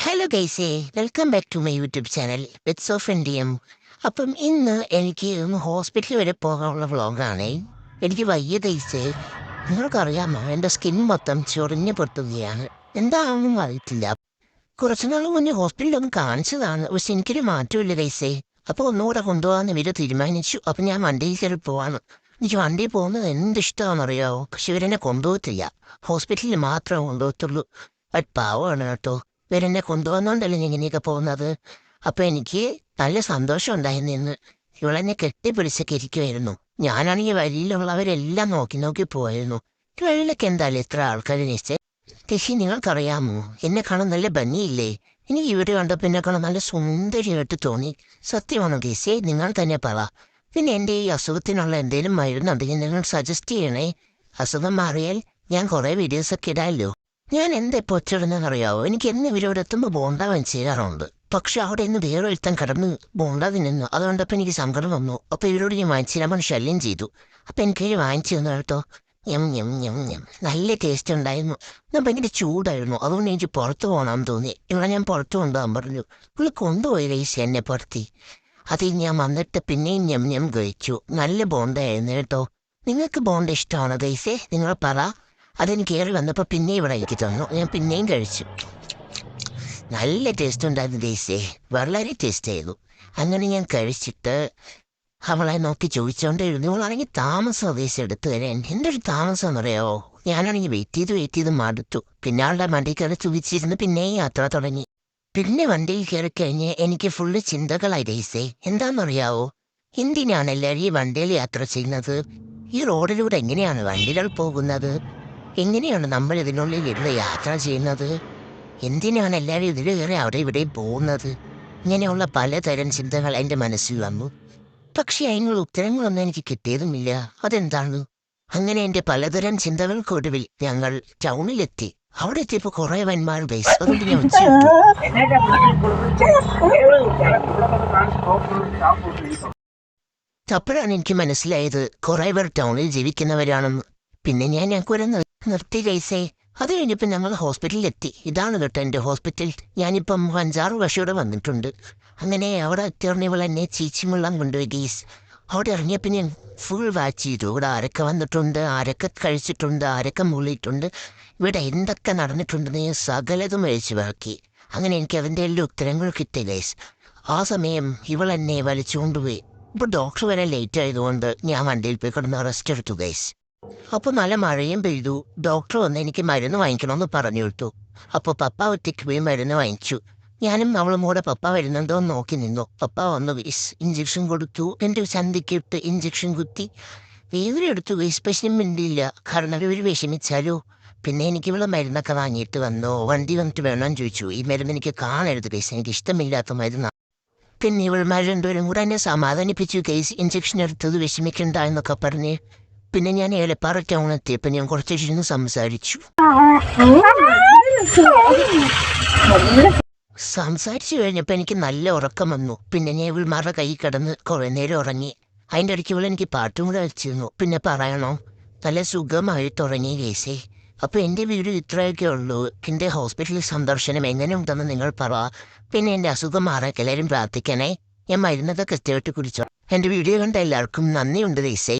Hello ഗൈസേ, welcome back to my YouTube channel wits of India. അപ്പം ഇന്ന് എനിക്ക് ഹോസ്പിറ്റലിൽ വരെ പോകാനുള്ള വ്ളോഗാണേ. എനിക്ക് വയ്യ ഗൈസേ. നിങ്ങൾക്കറിയാമോ, എൻ്റെ സ്കിൻ മൊത്തം ചൊറിഞ്ഞ് പൊട്ടുകയാണ്. എന്താണെന്നും അറിയത്തില്ല. കുറച്ച് നാൾ മുന്നേ ഹോസ്പിറ്റലിലൊന്ന് കാണിച്ചതാണ്, പക്ഷെ എനിക്കൊരു മാറ്റമില്ല ഗൈസേ. അപ്പോൾ ഒന്നുകൂടെ കൊണ്ടുപോകാമെന്ന് ഇവർ തീരുമാനിച്ചു. അപ്പം ഞാൻ വണ്ടിയിൽ കയറി പോവാണ്. എനിക്ക് വണ്ടിയിൽ പോകുന്നത് എന്തിഷ്ടമാണെന്നറിയാമോ, പക്ഷെ ഇവരെന്നെ കൊണ്ടുപോകത്തില്ല. ഹോസ്പിറ്റലിൽ മാത്രമേ കൊണ്ടുപോകത്തുള്ളൂ. അത് പാവമാണ് കേട്ടോ. ഇവരെന്നെ കൊണ്ടുപോകുന്നോണ്ടല്ലേ ഞാൻ ഇങ്ങനെയൊക്കെ പോകുന്നത്. അപ്പം എനിക്ക് നല്ല സന്തോഷം ഉണ്ടായിരുന്നു. ഇന്ന് ഇവളെന്നെ കെട്ടിപ്പിടിച്ചൊക്കെ ഇരിക്കുമായിരുന്നു. ഞാനാണെങ്കിൽ വഴിയിലുള്ളവരെല്ലാം നോക്കി നോക്കി പോയിരുന്നു. വഴിയിലൊക്കെ എന്തായാലും ഇത്ര ആൾക്കാർ നിശ്ചയം. പക്ഷേ നിങ്ങൾക്കറിയാമോ, എന്നെ കാണാൻ നല്ല ഭംഗിയില്ലേ? എനിക്ക് ഇവിടെ കണ്ടപ്പോൾ എന്നെ കാണാൻ നല്ല സുന്ദരിയായിട്ട് തോന്നി. സത്യമാണോ കേസേ? നിങ്ങൾ തന്നെ പറ. പിന്നെ എൻ്റെ ഈ അസുഖത്തിനുള്ള എന്തെങ്കിലും മരുന്നുണ്ടെങ്കിൽ നിങ്ങൾ സജസ്റ്റ് ചെയ്യണേ. അസുഖം മാറിയാൽ ഞാൻ കുറേ വീഡിയോസൊക്കെ ഇടാമല്ലോ. ഞാൻ എന്താ ഇപ്പോൾ ഒച്ചിടുന്നതെന്നറിയാവോ? എനിക്ക് എന്ന് ഇവരോട് എത്തുമ്പോൾ ബോണ്ട വാങ്ങിച്ച് ചെയ്യാറുണ്ട്. പക്ഷെ അവിടെ ഇന്ന് വേറെ ഒരുത്തൻ കിടന്ന് ബോണ്ട തിന്നുന്നു. അതുകൊണ്ടപ്പോൾ എനിക്ക് സങ്കടം വന്നു. അപ്പോൾ ഇവരോട് ഞാൻ വാങ്ങിച്ചു തരാൻ ശല്യം ചെയ്തു. അപ്പം എനിക്ക് വാങ്ങിച്ചു തന്നു കേട്ടോ. ഞം ഞം ഞം ഞം, നല്ല ടേസ്റ്റ് ഉണ്ടായിരുന്നു. ഞാൻ ഭയങ്കര ചൂടായിരുന്നു, അതുകൊണ്ട് എനിക്ക് പുറത്ത് പോകണമെന്ന് തോന്നി. ഇവിടെ ഞാൻ പുറത്ത് കൊണ്ടുപോകാൻ പറഞ്ഞു. ഇവിടെ കൊണ്ടുപോയി കഴിച്ചു എന്നെ പുറത്തി. അതിൽ ഞാൻ വന്നിട്ട് പിന്നെയും ഞം ഞം കഴിച്ചു. നല്ല ബോണ്ടയായിരുന്നു കേട്ടോ. നിങ്ങൾക്ക് ബോണ്ട ഇഷ്ടമാണോ ഗൈസേ? നിങ്ങൾ പറ. അതെനിക്ക് കയറി വന്നപ്പോൾ പിന്നെയും ഇവിടെ എനിക്ക് തന്നു. ഞാൻ പിന്നെയും കഴിച്ചു. നല്ല ടേസ്റ്റ് ഉണ്ടായിരുന്നു ഗൈസേ, വളരെ ടേസ്റ്റ് ആയിരുന്നു. അങ്ങനെ ഞാൻ കഴിച്ചിട്ട് അവളെ നോക്കി ചോദിച്ചോണ്ടിരുന്നു. ഇവളാണെങ്കിൽ താമസം ഉദ്ദേശിച്ച് എടുത്തു തരാൻ. എന്തൊരു താമസം എന്നറിയാമോ? ഞാനാണെങ്കിൽ വെയിറ്റ് ചെയ്ത് മടുത്തു. പിന്നെ ആളുടെ വണ്ടി കയറി ചോദിച്ചിരുന്ന് പിന്നെയും യാത്ര തുടങ്ങി. പിന്നെ വണ്ടിയിൽ കയറി കഴിഞ്ഞ് എനിക്ക് ഫുള്ള് ചിന്തകളായി ഗൈസേ. എന്താണെന്നറിയാവോ, എന്തിനാണ് എല്ലാവരും ഈ വണ്ടിയിൽ യാത്ര ചെയ്യുന്നത്? ഈ റോഡിലൂടെ എങ്ങനെയാണ് വണ്ടികൾ പോകുന്നത്? എങ്ങനെയാണ് നമ്മൾ ഇതിനുള്ളിൽ ഇരുന്ന് യാത്ര ചെയ്യുന്നത്? എന്തിനാണ് എല്ലാവരും ഇതിൽ കയറി അവിടെ ഇവിടെ പോകുന്നത്? ഇങ്ങനെയുള്ള പലതരം ചിന്തകൾ എൻ്റെ മനസ്സിൽ വന്നു. പക്ഷേ അതിനുള്ള ഉത്തരങ്ങളൊന്നും എനിക്ക് കിട്ടിയതുമില്ല. അതെന്താണ്? അങ്ങനെ എൻ്റെ പലതരം ചിന്തകൾക്കൊടുവിൽ ഞങ്ങൾ ടൗണിലെത്തി. അവിടെ എത്തിയപ്പോൾ കുറേ വന്മാർ ബേസ്. അതുകൊണ്ട് ഞാൻ ഉച്ചയിട്ടു. അപ്പോഴാണ് എനിക്ക് മനസ്സിലായത് കുറേ പേർ ടൗണിൽ ജീവിക്കുന്നവരാണെന്ന്. പിന്നെ ഞങ്ങൾക്കൊരു നിർത്തി ഗൈസേ. അത് കഴിഞ്ഞപ്പോൾ ഞങ്ങൾ ഹോസ്പിറ്റലിലെത്തി. ഇതാണ് കേട്ടോ എൻ്റെ ഹോസ്പിറ്റൽ. ഞാനിപ്പം 5-6 വർഷത്തോടെ വന്നിട്ടുണ്ട്. അങ്ങനെ അവിടെ എത്തിയറിഞ്ഞവൾ എന്നെ ചീച്ചിമുള്ളം കൊണ്ടുപോയി ഗീസ്. അവിടെ ഇറങ്ങിയപ്പോൾ ഞാൻ ഫുൾ വാച്ച് ചെയ്തു. ഇവിടെ ആരൊക്കെ വന്നിട്ടുണ്ട്, ആരൊക്കെ കഴിച്ചിട്ടുണ്ട്, ആരൊക്കെ മുള്ളിയിട്ടുണ്ട്, ഇവിടെ എന്തൊക്കെ നടന്നിട്ടുണ്ടെന്ന് ഞാൻ സകലതും അഴിച്ചു ബാക്കി. അങ്ങനെ എനിക്ക് അതിൻ്റെ എല്ലാം ഉത്തരങ്ങൾ കിട്ടി ഗൈസ്. ആ സമയം ഇവൾ എന്നെ വലിച്ചുകൊണ്ടുപോയി. ഇപ്പോൾ ഡോക്ടർ വരെ ലേറ്റ് ആയതുകൊണ്ട് ഞാൻ വണ്ടിയിൽ പോയി കിടന്ന് റെസ്റ്റ് എടുത്തു ഗൈസ്. അപ്പോൾ നല്ല മഴയും പെയ്തു. ഡോക്ടർ വന്ന് എനിക്ക് മരുന്ന് വാങ്ങിക്കണമെന്ന് പറഞ്ഞു കൊടുത്തു. അപ്പോൾ പപ്പ ഒറ്റയ്ക്ക് പോയി മരുന്ന് വാങ്ങിച്ചു. ഞാനും അവളും കൂടെ പപ്പ വരുന്നുണ്ടോ എന്ന് നോക്കി നിന്നു. പപ്പ വന്നു ഗൈസ്. ഇഞ്ചക്ഷൻ കൊടുത്തു. എൻ്റെ ചന്തിക്കിട്ട് ഇഞ്ചക്ഷൻ കുത്തി. വേദന എടുത്തു ഗൈസ്. പക്ഷേ മിണ്ടിയില്ല, കാരണം ഇവർ വിഷമിച്ചാലോ. പിന്നെ എനിക്കിവിടെ മരുന്നൊക്കെ വാങ്ങിയിട്ട് വന്നു. വണ്ടി വന്നിട്ട് വേണമെന്ന് ചോദിച്ചു. ഈ മരുന്ന് എനിക്ക് കാണരുത് ഗൈസ്, എനിക്ക് ഇഷ്ടമില്ലാത്ത മരുന്നാണ്. പിന്നെ ഇവൾ രണ്ടുപേരും കൂടെ എന്നെ സമാധാനിപ്പിച്ചു ഗൈസ്. ഇഞ്ചക്ഷൻ എടുത്തത് വിഷമിക്കണ്ട എന്നൊക്കെ പറഞ്ഞ്. പിന്നെ ഞാൻ ഏലപ്പാറ ടൗൺ എത്തിയപ്പോൾ ഞാൻ കുറച്ചിരുന്ന് സംസാരിച്ചു. കഴിഞ്ഞപ്പോൾ എനിക്ക് നല്ല ഉറക്കം വന്നു. പിന്നെ ഞാൻ ഇവൾമാരുടെ കൈ കിടന്ന് കുറേ നേരം ഉറങ്ങി. അതിൻ്റെ ഇടയ്ക്ക് ഇവൾ എനിക്ക് പാട്ടും കൂടെ വെച്ചിരുന്നു. പിന്നെ പറയണോ, നല്ല സുഖമായിട്ട് ഉറങ്ങി കേസേ. അപ്പോൾ എൻ്റെ വീട് ഇത്രയൊക്കെ ഉള്ളൂ. എൻ്റെ ഹോസ്പിറ്റൽ സന്ദർശനം എങ്ങനെ ഉണ്ടെന്ന് നിങ്ങൾ പറ. പിന്നെ എൻ്റെ അസുഖം മാറാൻ എല്ലാവരും പ്രാർത്ഥിക്കണേ. ഞാൻ മരുന്നൊക്കെ കൃത്യമായിട്ട് കുടിച്ചോ. എൻ്റെ വീഡിയോ കണ്ട എല്ലാവർക്കും നന്ദിയുണ്ട് കേസേ.